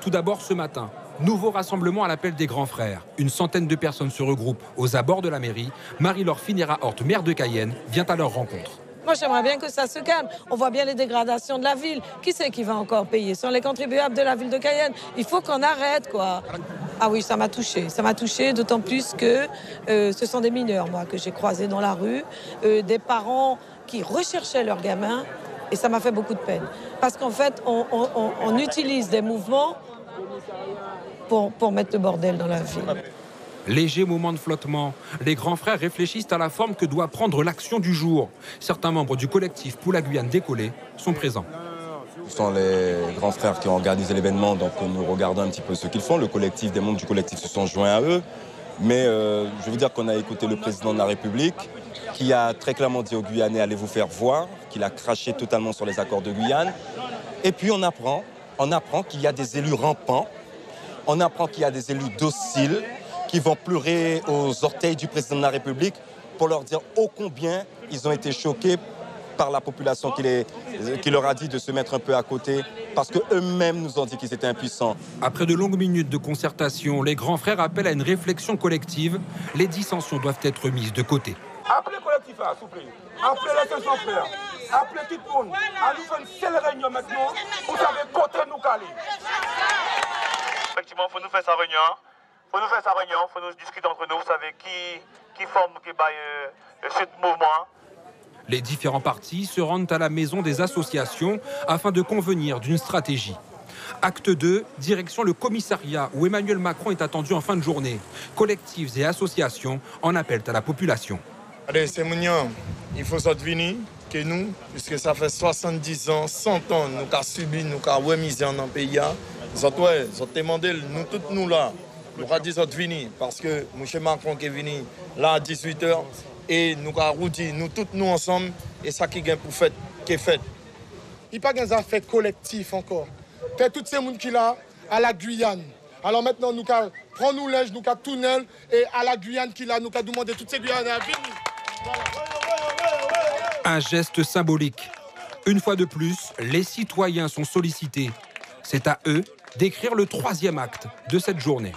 Tout d'abord ce matin, nouveau rassemblement à l'appel des grands frères. Une centaine de personnes se regroupent aux abords de la mairie. Marie-Laure Finera-Hort, maire de Cayenne, vient à leur rencontre. Moi, j'aimerais bien que ça se calme. On voit bien les dégradations de la ville. Qui c'est qui va encore payer? Ce sont les contribuables de la ville de Cayenne. Il faut qu'on arrête, quoi. Ah oui, ça m'a touchée. Ça m'a touchée, d'autant plus que ce sont des mineurs, moi, que j'ai croisés dans la rue. Des parents qui recherchaient leurs gamins. Et ça m'a fait beaucoup de peine. Parce qu'en fait, on utilise des mouvements pour mettre le bordel dans la ville. Léger moment de flottement, les grands frères réfléchissent à la forme que doit prendre l'action du jour. Certains membres du collectif Pour la Guyane décollée sont présents. Ce sont les grands frères qui ont organisé l'événement, donc nous regardons un petit peu ce qu'ils font. Des membres du collectif se sont joints à eux. Mais je veux dire qu'on a écouté le président de la République qui a très clairement dit aux Guyanais « allez vous faire voir », qu'il a craché totalement sur les accords de Guyane. Et puis on apprend qu'il y a des élus rampants, on apprend qu'il y a des élus dociles qui vont pleurer aux orteils du président de la République pour leur dire ô combien ils ont été choqués par la population qui leur a dit de se mettre un peu à côté parce qu'eux-mêmes nous ont dit qu'ils étaient impuissants. Après de longues minutes de concertation, les grands frères appellent à une réflexion collective. Les dissensions doivent être mises de côté. Appelez le collectif, s'il vous plaît. Appelez les grands frères. Appelez tout le monde. À nous faire une seule réunion maintenant. Vous savez côté nous caler. Effectivement, il faut nous faire sa réunion. Il faut nous discuter entre nous. Vous savez qui forme, qui baille ce mouvement. Les différents partis se rendent à la maison des associations afin de convenir d'une stratégie. Acte 2, direction le commissariat où Emmanuel Macron est attendu en fin de journée. Collectifs et associations en appellent à la population. Allez, c'est mignon. Il faut ça devenir que nous, puisque ça fait 70 ans, 100 ans, nous avons subi, nous avons remisé en un pays. Nous avons demandé, nous tous nous là, nous avons dit ça devenir, parce que M. Macron qui est venu là à 18h, et nous avons dit, nous tous nous ensemble, et ça qui est pour fait, qui est fait. Il n'y a pas des affaires collectives encore. Fait tous ces gens qui là à la Guyane. Alors maintenant, nous avons pris nous linge, nous avons tourné, et à la Guyane qui là, nous avons demandé toutes ces Guyanes à venir. Voilà. Un geste symbolique. Une fois de plus, les citoyens sont sollicités. C'est à eux d'écrire le troisième acte de cette journée.